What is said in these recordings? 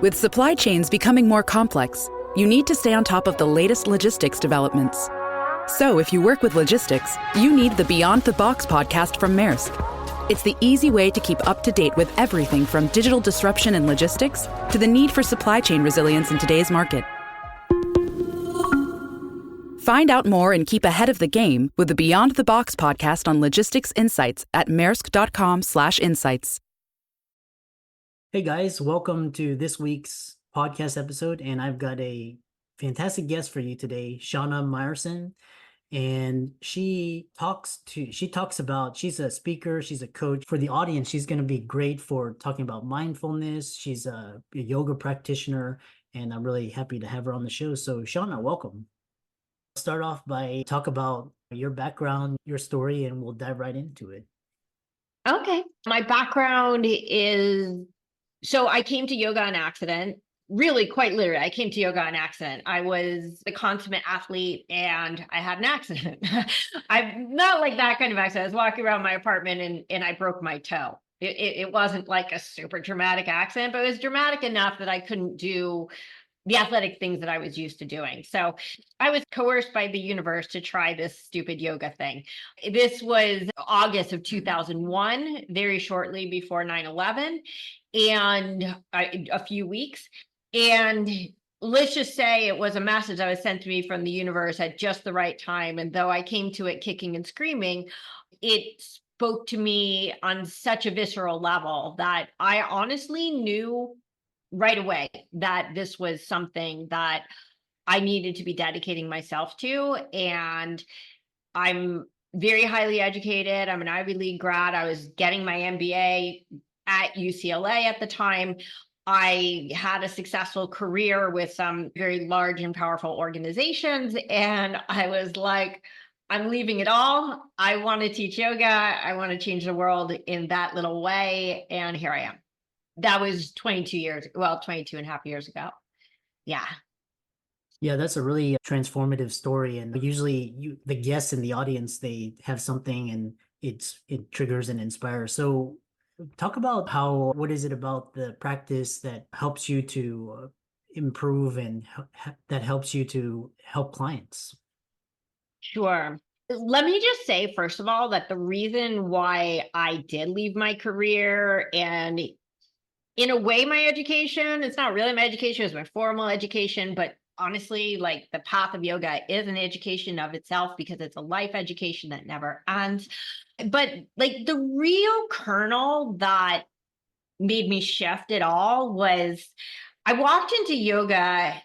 With supply chains becoming more complex, you need to stay on top of the latest logistics developments. So if you work with logistics, you need the Beyond the Box podcast from Maersk. It's the easy way to keep up to date with everything from digital disruption in logistics to the need for supply chain resilience in today's market. Find out more and keep ahead of the game with the Beyond the Box podcast on logistics insights at maersk.com/insights. Hey guys, welcome to this week's podcast episode, and I've got a fantastic guest for you today, Shana Meyerson. And she's a speaker, she's a coach. For the audience, she's going to be great for talking about mindfulness. She's a yoga practitioner, and I'm really happy to have her on the show. So Shana, welcome. Start off by talk about your background, your story, and we'll dive right into it. Okay. My background is, so I came to yoga on accident. Really, quite literally, I came to yoga on accident. I was a consummate athlete and I had an accident. I'm not like that kind of accident. I was walking around my apartment and I broke my toe. It wasn't like a super dramatic accident, but it was dramatic enough that I couldn't do the athletic things that I was used to doing. So I was coerced by the universe to try this stupid yoga thing. This was August of 2001, very shortly before 9/11, and a few weeks. And let's just say it was a message that was sent to me from the universe at just the right time. And though I came to it kicking and screaming, it spoke to me on such a visceral level that I honestly knew right away that this was something that I needed to be dedicating myself to. And I'm very highly educated. I'm an Ivy League grad. I was getting my MBA at UCLA at the time. I had a successful career with some very large and powerful organizations. And I was like, I'm leaving it all. I want to teach yoga. I want to change the world in that little way. And here I am. That was 22 and a half years ago. Yeah. Yeah, that's a really transformative story. And usually the guests in the audience, they have something and it triggers and inspires. So talk about what is it about the practice that helps you to improve and that helps you to help clients? Sure. Let me just say, first of all, that the reason why I did leave my career and in a way, my education, it's not really my education, it's my formal education, but honestly, like the path of yoga is an education of itself because it's a life education that never ends. But like the real kernel that made me shift it all was I walked into yoga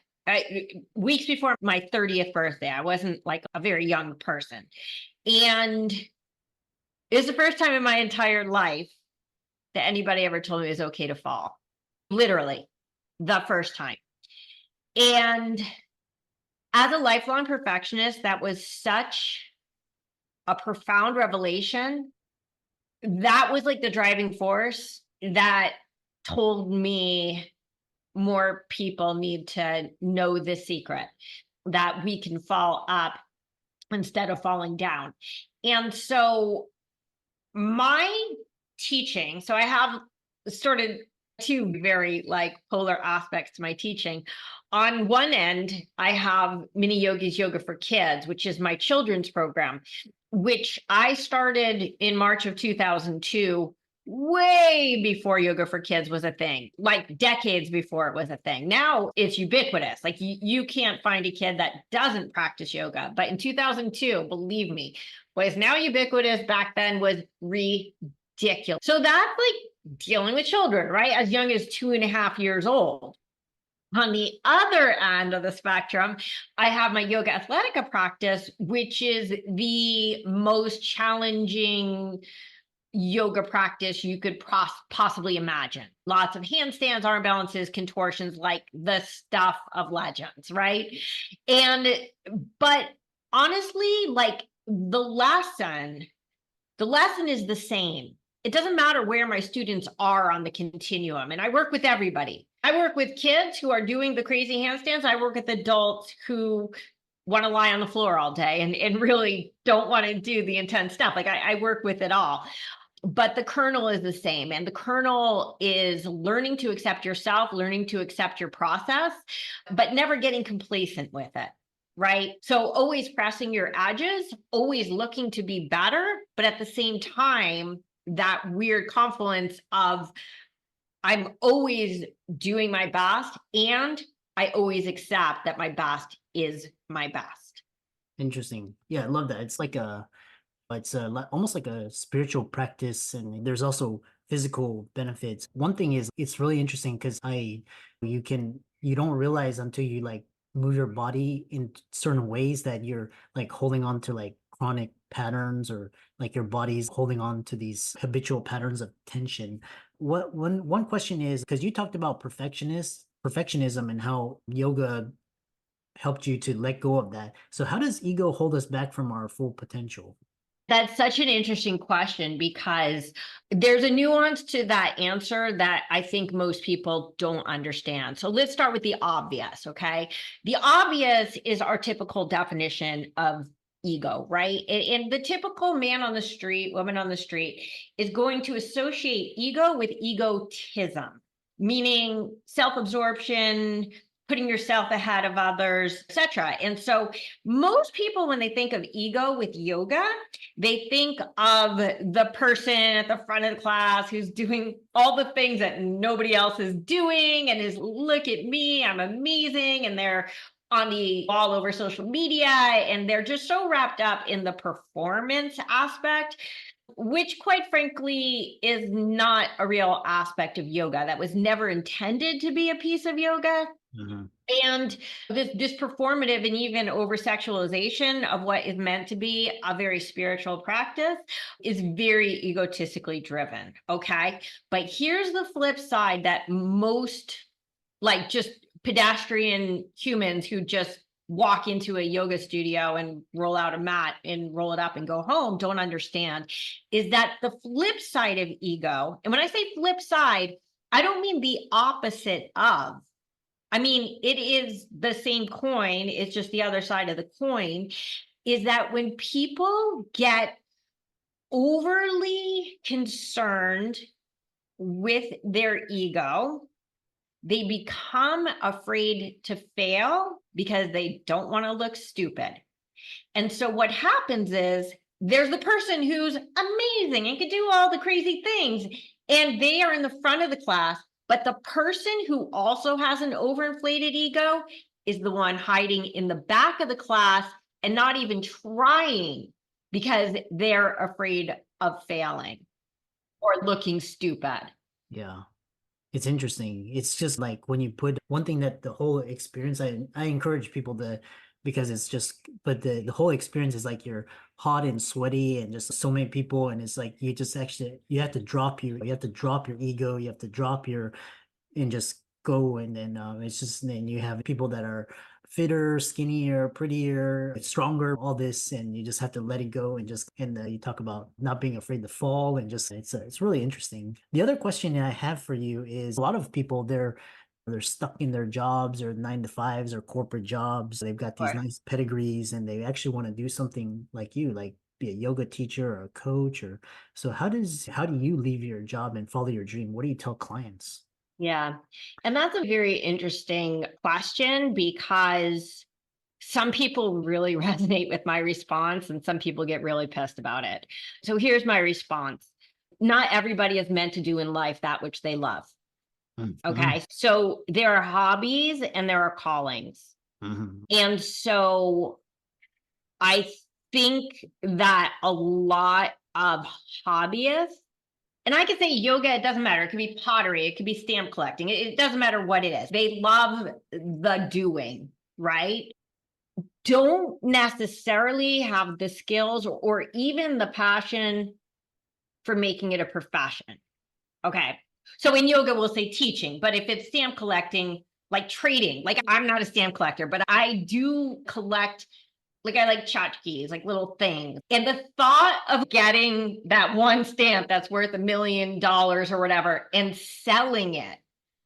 weeks before my 30th birthday. I wasn't like a very young person. And it was the first time in my entire life that anybody ever told me it was okay to fall. Literally, the first time. And as a lifelong perfectionist, that was such a profound revelation. That was like the driving force that told me more people need to know this secret, that we can fall up instead of falling down. And so my teaching, so I have sort of two very like polar aspects to my teaching. On one end, I have Mini Yogis Yoga for Kids, which is my children's program, which I started in March of 2002, way before Yoga for Kids was a thing, like decades before it was a thing. Now it's ubiquitous. Like you can't find a kid that doesn't practice yoga. But in 2002, believe me, what is now ubiquitous back then was ridiculous. So that's like dealing with children, right? As young as 2.5 years old. On the other end of the spectrum, I have my Yoga Athletica practice, which is the most challenging yoga practice you could possibly imagine. Lots of handstands, arm balances, contortions, like the stuff of legends, right? But honestly, like the lesson is the same. It doesn't matter where my students are on the continuum. And I work with everybody. I work with kids who are doing the crazy handstands. I work with adults who want to lie on the floor all day and really don't want to do the intense stuff. Like I work with it all. but the kernel is the same. And the kernel is learning to accept yourself, learning to accept your process, but never getting complacent with it. Right. So always pressing your edges, always looking to be better, but at the same time, that weird confluence of I'm always doing my best and I always accept that my best is my best. Interesting. Yeah, I love that. Almost like a spiritual practice, and there's also physical benefits. One thing is it's really interesting because you don't realize until you like move your body in certain ways that you're like holding on to like chronic patterns, or like your body's holding on to these habitual patterns of tension. One question is, because you talked about perfectionism and how yoga helped you to let go of that. So how does ego hold us back from our full potential? That's such an interesting question because there's a nuance to that answer that I think most people don't understand. So let's start with the obvious, okay? The obvious is our typical definition of ego, right? And the typical man on the street, woman on the street is going to associate ego with egotism, meaning self-absorption, putting yourself ahead of others, etc. And so most people, when they think of ego with yoga, they think of the person at the front of the class who's doing all the things that nobody else is doing and is, look at me, I'm amazing. And they're on the all over social media and they're just so wrapped up in the performance aspect, which quite frankly is not a real aspect of yoga. That was never intended to be a piece of yoga. Mhm. And this performative and even over sexualization of what is meant to be a very spiritual practice is very egotistically driven. Okay. But here's the flip side that most like just pedestrian humans who just walk into a yoga studio and roll out a mat and roll it up and go home don't understand is that the flip side of ego. And when I say flip side, I don't mean the opposite of. I mean, it is the same coin, it's just the other side of the coin, is that when people get overly concerned with their ego, they become afraid to fail because they don't want to look stupid. And so what happens is there's the person who's amazing and can do all the crazy things, and they are in the front of the class. But the person who also has an overinflated ego is the one hiding in the back of the class and not even trying because they're afraid of failing or looking stupid. Yeah. It's interesting. It's just like when you put one thing that the whole experience, I encourage people to, because it's just, but the whole experience is like you're hot and sweaty and just so many people. And it's like, you just actually, you have to drop your ego, you have to drop your, and just go. And then it's just, then you have people that are fitter, skinnier, prettier, stronger, all this, and you just have to let it go. And just, and you talk about not being afraid to fall, and just it's really interesting. The other question I have for you is, a lot of people, they're stuck in their jobs or 9 to 5s or corporate jobs. They've got these Sure. nice pedigrees and they actually want to do something like you, like be a yoga teacher or a coach. Or so how do you leave your job and follow your dream? What do you tell clients? Yeah. And that's a very interesting question because some people really resonate with my response and some people get really pissed about it. So here's my response. Not everybody is meant to do in life that which they love. Mhm. Okay. So there are hobbies and there are callings. Mhm. And so I think that a lot of hobbyists, and I could say yoga, it doesn't matter. It could be pottery, it could be stamp collecting. It doesn't matter what it is. They love the doing, right? Don't necessarily have the skills or even the passion for making it a profession. Okay. So in yoga, we'll say teaching, but if it's stamp collecting, like trading, like I'm not a stamp collector, but I do collect, like I like tchotchkes, like little things. And the thought of getting that one stamp that's worth $1 million or whatever and selling it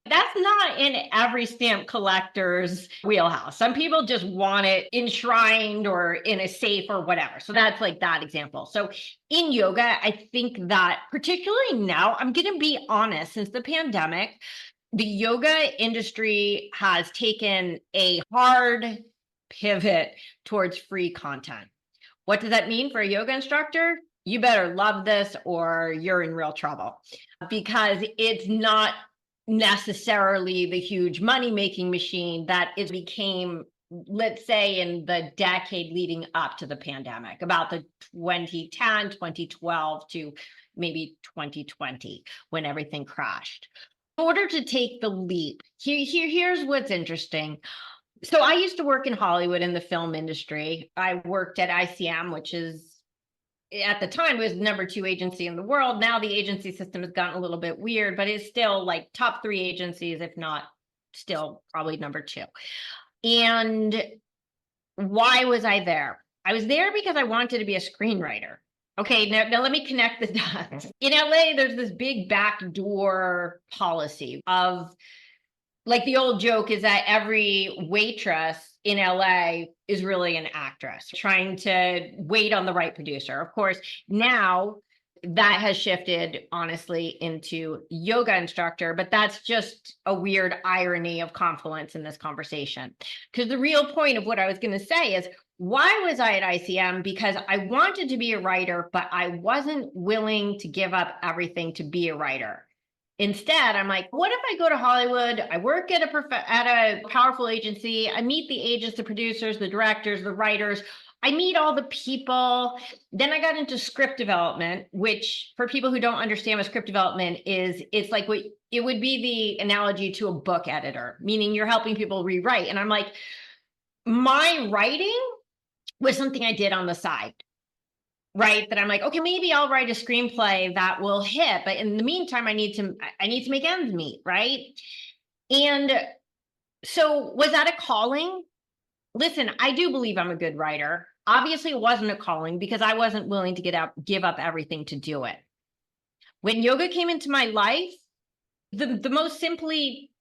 That's not in every stamp collector's wheelhouse. Some people just want it enshrined or in a safe or whatever. So that's like that example. So in yoga, I think that particularly now, I'm going to be honest, since the pandemic, the yoga industry has taken a hard pivot towards free content. What does that mean for a yoga instructor? You better love this or you're in real trouble, because it's not necessarily the huge money-making machine that it became, let's say, in the decade leading up to the pandemic, about the 2010, 2012 to maybe 2020, when everything crashed. In order to take the leap, here's what's interesting. So I used to work in Hollywood in the film industry. I worked at ICM, which is, at the time, it was the #2 agency in the world. Now the agency system has gotten a little bit weird, but it's still like top 3 agencies, if not still probably #2. And why was I there? I was there because I wanted to be a screenwriter. Okay, now let me connect the dots. In LA, there's this big backdoor policy of, like, the old joke is that every waitress in LA is really an actress trying to wait on the right producer. Of course, now that has shifted, honestly, into yoga instructor, but that's just a weird irony of confluence in this conversation. Because the real point of what I was going to say is, why was I at ICM? Because I wanted to be a writer, but I wasn't willing to give up everything to be a writer. Instead, I'm like, what if I go to Hollywood? I work at a powerful agency. I meet the agents, the producers, the directors, the writers. I meet all the people. Then I got into script development, which, for people who don't understand what script development is, it's like what it would be the analogy to a book editor, meaning you're helping people rewrite. And I'm like, my writing was something I did on the side. Right, that I'm like, okay, maybe I'll write a screenplay that will hit, but in the meantime, I need to make ends meet, right? And so, was that a calling? Listen, I do believe I'm a good writer. Obviously, it wasn't a calling because I wasn't willing to give up everything to do it. When yoga came into my life, the most simply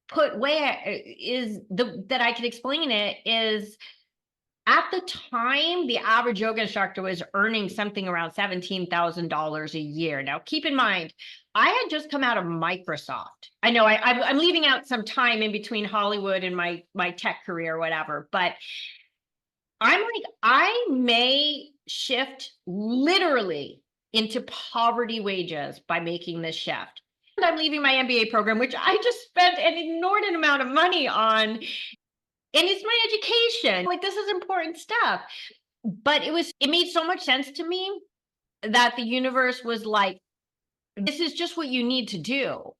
put way is that I could explain it is, at the time, the average yoga instructor was earning something around $17,000 a year. Now, keep in mind, I had just come out of Microsoft. I know I'm leaving out some time in between Hollywood and my tech career or whatever, but I'm like, I may shift literally into poverty wages by making this shift. And I'm leaving my MBA program, which I just spent an inordinate amount of money on. And it's my education. Like, this is important stuff. But it made so much sense to me that the universe was like, this is just what you need to do.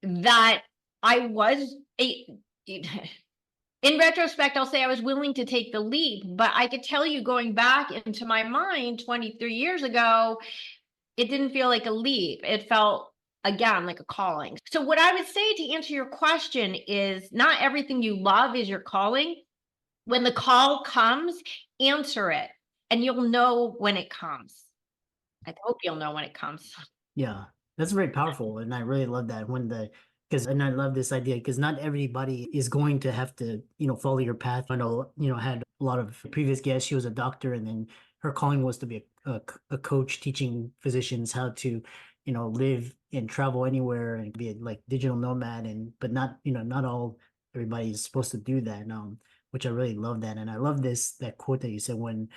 That I was in retrospect, I'll say I was willing to take the leap, but I could tell you, going back into my mind 23 years ago, it didn't feel like a leap. It felt, again, like a calling. So what I would say to answer your question is, not everything you love is your calling. When the call comes, answer it, and you'll know when it comes. I hope you'll know when it comes. Yeah, that's very powerful. And I really love that and I love this idea because not everybody is going to have to, follow your path. I know, I had a lot of previous guests. She was a doctor, and then her calling was to be a coach, teaching physicians how to, live and travel anywhere and be a like digital nomad. But not, not everybody is supposed to do that. Which I really love that. And I love that quote that you said, when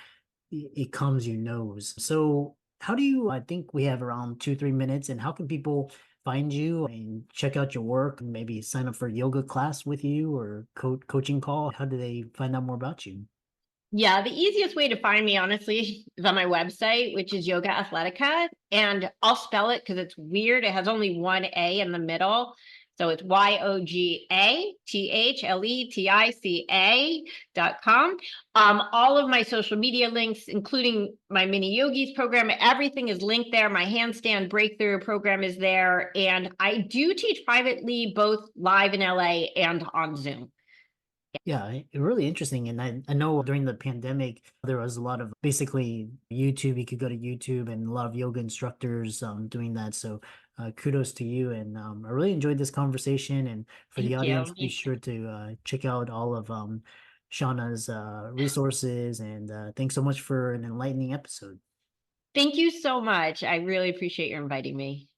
it comes, knows. So how do you, I think we have around 2-3 minutes, and how can people find you and check out your work and maybe sign up for a yoga class with you or coaching call? How do they find out more about you? Yeah, the easiest way to find me, honestly, is on my website, which is Yoga Athletica. And I'll spell it because it's weird. It has only one A in the middle. So it's YOGATHLETICA.com. All of my social media links, including my mini yogis program, everything is linked there. My handstand breakthrough program is there. And I do teach privately, both live in LA and on Zoom. Yeah, really interesting. And I know during the pandemic, there was a lot of basically YouTube. You could go to YouTube and a lot of yoga instructors doing that. So kudos to you. And I really enjoyed this conversation. And for the Thank audience, you. be sure to check out all of Shauna's resources. And thanks so much for an enlightening episode. Thank you so much. I really appreciate your inviting me.